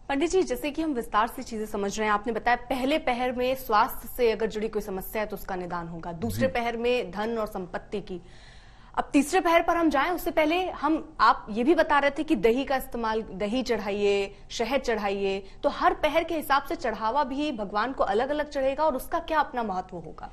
पंडित जी, जैसे कि हम विस्तार से चीजें समझ रहे हैं, आपने बताया पहले पहर में स्वास्थ्य से अगर जुड़ी कोई समस्या है तो उसका निदान होगा, दूसरे पहर में धन और संपत्ति की। अब तीसरे पहर पर हम जाएं उससे पहले आप ये भी बता रहे थे कि दही का इस्तेमाल, दही चढ़ाइए, शहद चढ़ाइए, तो हर पहर के हिसाब से चढ़ावा भी भगवान को अलग अलग चढ़ेगा और उसका क्या अपना महत्व होगा?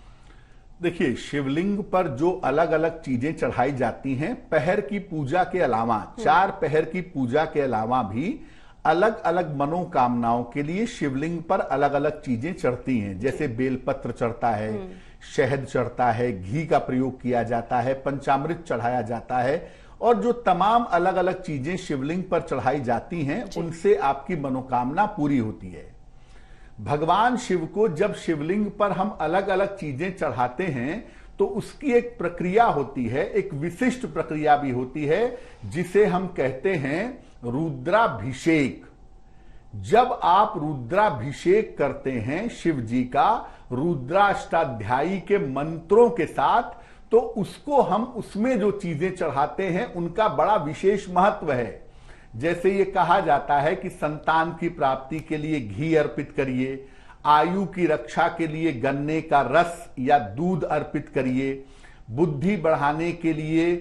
देखिए, शिवलिंग पर जो अलग अलग चीजें चढ़ाई जाती हैं, पहर की पूजा के अलावा, 4 पहर की पूजा के अलावा भी अलग अलग मनोकामनाओं के लिए शिवलिंग पर अलग अलग चीजें चढ़ती हैं। जैसे बेलपत्र चढ़ता है, शहद चढ़ता है, घी का प्रयोग किया जाता है, पंचामृत चढ़ाया जाता है, और जो तमाम अलग अलग चीजें शिवलिंग पर चढ़ाई जाती हैं उनसे आपकी मनोकामना पूरी होती है। भगवान शिव को जब शिवलिंग पर हम अलग अलग चीजें चढ़ाते हैं तो उसकी एक प्रक्रिया होती है, एक विशिष्ट प्रक्रिया भी होती है, जिसे हम कहते हैं रुद्राभिषेक। जब आप रुद्राभिषेक करते हैं शिव जी का रुद्राष्टाध्यायी के मंत्रों के साथ, तो उसको हम उसमें जो चीजें चढ़ाते हैं उनका बड़ा विशेष महत्व है। जैसे ये कहा जाता है कि संतान की प्राप्ति के लिए घी अर्पित करिए, आयु की रक्षा के लिए गन्ने का रस या दूध अर्पित करिए, बुद्धि बढ़ाने के लिए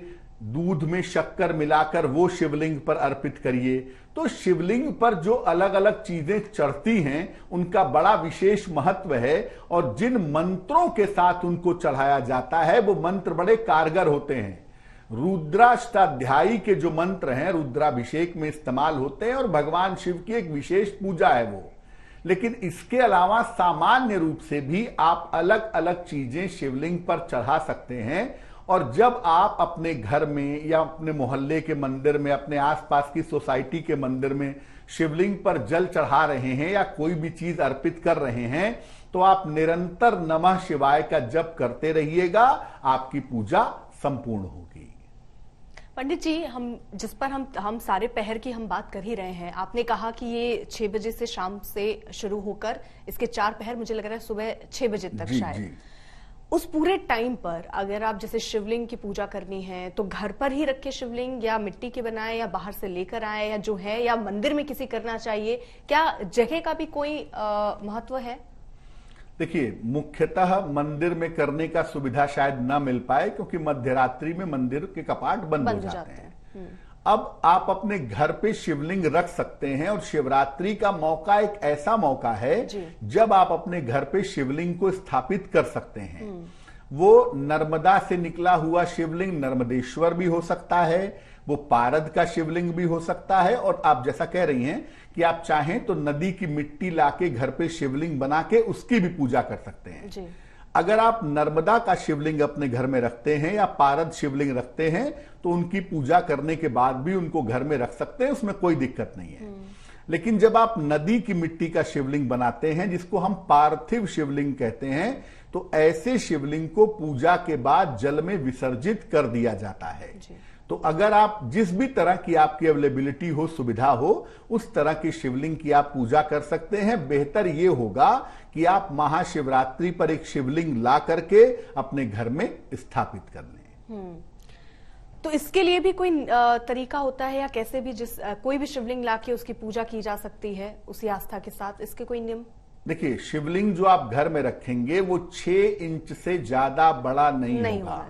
दूध में शक्कर मिलाकर वो शिवलिंग पर अर्पित करिए। तो शिवलिंग पर जो अलग अलग चीजें चढ़ती हैं उनका बड़ा विशेष महत्व है, और जिन मंत्रों के साथ उनको चढ़ाया जाता है वो मंत्र बड़े कारगर होते हैं। रुद्राष्टाध्यायी के जो मंत्र हैं रुद्राभिषेक में इस्तेमाल होते हैं और भगवान शिव की एक विशेष पूजा है वो। लेकिन इसके अलावा सामान्य रूप से भी आप अलग अलग चीजें शिवलिंग पर चढ़ा सकते हैं। और जब आप अपने घर में या अपने मोहल्ले के मंदिर में, अपने आसपास की सोसाइटी के मंदिर में शिवलिंग पर जल चढ़ा रहे हैं या कोई भी चीज अर्पित कर रहे हैं, तो आप निरंतर नमः शिवाय का जप करते रहिएगा, आपकी पूजा संपूर्ण होगी। पंडित जी, जिस पर हम सारे पहर की हम बात कर ही रहे हैं, आपने कहा कि ये 6 बजे से शाम से शुरू होकर इसके 4 पहर, मुझे लग रहा है सुबह 6 बजे तक शायद। उस पूरे टाइम पर अगर आप जैसे शिवलिंग की पूजा करनी है तो घर पर ही रखे शिवलिंग, या मिट्टी के बनाए, या बाहर से लेकर आए, या जो है, या मंदिर में किसी करना चाहिए? क्या जगह का भी कोई महत्व है? देखिए, मुख्यतः मंदिर में करने का सुविधा शायद ना मिल पाए, क्योंकि मध्यरात्रि में मंदिर के कपाट बंद हो जाते हैं। अब आप अपने घर पे शिवलिंग रख सकते हैं, और शिवरात्रि का मौका एक ऐसा मौका है जब आप अपने घर पे शिवलिंग को स्थापित कर सकते हैं। वो नर्मदा से निकला हुआ शिवलिंग नर्मदेश्वर भी हो सकता है, वो पारद का शिवलिंग भी हो सकता है, और आप जैसा कह रही हैं कि आप चाहें तो नदी की मिट्टी लाके घर पे शिवलिंग बना के उसकी भी पूजा कर सकते हैं। अगर आप नर्मदा का शिवलिंग अपने घर में रखते हैं या पारद शिवलिंग रखते हैं तो उनकी पूजा करने के बाद भी उनको घर में रख सकते हैं, उसमें कोई दिक्कत नहीं है। लेकिन जब आप नदी की मिट्टी का शिवलिंग बनाते हैं, जिसको हम पार्थिव शिवलिंग कहते हैं, तो ऐसे शिवलिंग को पूजा के बाद जल में विसर्जित कर दिया जाता है। तो अगर आप जिस भी तरह की आपकी अवेलेबिलिटी हो, सुविधा हो, उस तरह की शिवलिंग की आप पूजा कर सकते हैं। बेहतर ये होगा कि आप महाशिवरात्रि पर एक शिवलिंग ला करके अपने घर में स्थापित कर लें। तो इसके लिए भी कोई तरीका होता है, या कैसे भी कोई भी शिवलिंग लाके उसकी पूजा की जा सकती है उसी आस्था के साथ? इसके कोई नियम? देखिए, शिवलिंग जो आप घर में रखेंगे वो 6 इंच से ज्यादा बड़ा नहीं होगा,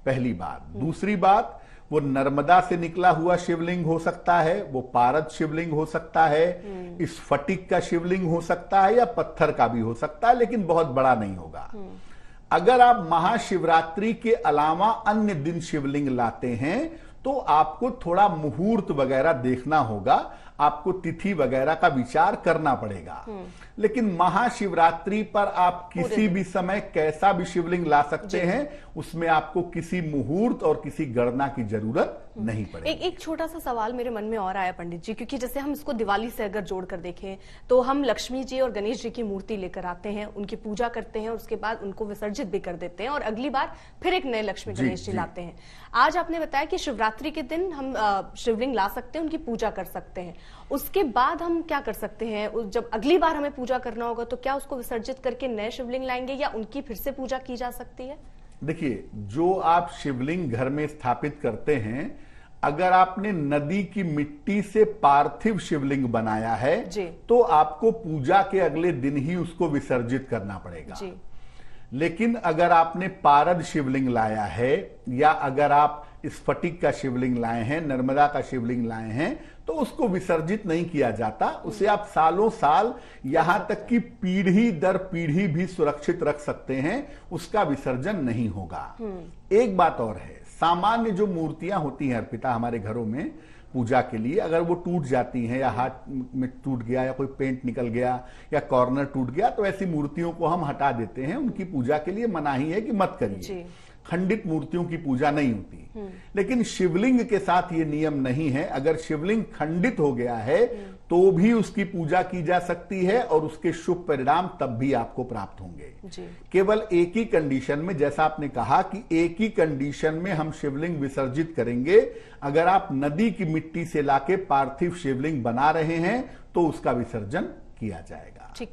पहली बात। दूसरी बात, वो नर्मदा से निकला हुआ शिवलिंग हो सकता है, वो पारद शिवलिंग हो सकता है, स्फटिक का शिवलिंग हो सकता है, या पत्थर का भी हो सकता है, लेकिन बहुत बड़ा नहीं होगा। अगर आप महाशिवरात्रि के अलावा अन्य दिन शिवलिंग लाते हैं तो आपको थोड़ा मुहूर्त वगैरह देखना होगा, आपको तिथि वगैरह का विचार करना पड़ेगा। लेकिन महाशिवरात्रि पर आप किसी भी समय कैसा भी शिवलिंग ला सकते हैं, उसमें आपको किसी मुहूर्त और किसी गणना की जरूरत नहीं पड़ेगी। एक छोटा सा सवाल मेरे मन में और आया पंडित जी, क्योंकि जैसे हम इसको दिवाली से अगर जोड़कर देखें तो हम लक्ष्मी जी और गणेश जी की मूर्ति लेकर आते हैं, उनकी पूजा करते हैं, और उसके बाद उनको विसर्जित भी कर देते हैं, और अगली बार फिर एक नए लक्ष्मी गणेश जी लाते हैं। आज आपने बताया कि शिवरात्रि के दिन हम शिवलिंग ला सकते हैं, उनकी पूजा कर सकते हैं। उसके बाद हम क्या कर सकते हैं? जब अगली बार हमें पूजा करना होगा तो क्या उसको विसर्जित करके नए शिवलिंग लाएंगे, या उनकी फिर से पूजा की जा सकती है? देखिए, जो आप शिवलिंग घर में स्थापित करते हैं, अगर आपने नदी की मिट्टी से पार्थिव शिवलिंग बनाया है जी। तो आपको पूजा के अगले दिन ही उसको विसर्जित करना पड़ेगा जी। लेकिन अगर आपने पारद शिवलिंग लाया है या अगर आप स्फटिक का शिवलिंग लाए हैं, नर्मदा का शिवलिंग लाए हैं, तो उसको विसर्जित नहीं किया जाता। उसे आप सालों साल यहां तक कि पीढ़ी दर पीढ़ी भी सुरक्षित रख सकते हैं, उसका विसर्जन नहीं होगा। एक बात और है, सामान्य जो मूर्तियां होती हैं अर्पिता हमारे घरों में पूजा के लिए, अगर वो टूट जाती हैं या हाथ में टूट गया या कोई पेंट निकल गया या कॉर्नर टूट गया, तो ऐसी मूर्तियों को हम हटा देते हैं। उनकी पूजा के लिए मनाही है कि मत करिए, खंडित मूर्तियों की पूजा नहीं होती। लेकिन शिवलिंग के साथ ये नियम नहीं है। अगर शिवलिंग खंडित हो गया है तो भी उसकी पूजा की जा सकती है और उसके शुभ परिणाम तब भी आपको प्राप्त होंगे। केवल एक ही कंडीशन में, जैसा आपने कहा कि एक ही कंडीशन में हम शिवलिंग विसर्जित करेंगे। अगर आप नदी की मिट्टी से लाके पार्थिव शिवलिंग बना रहे हैं तो उसका विसर्जन किया जाएगा।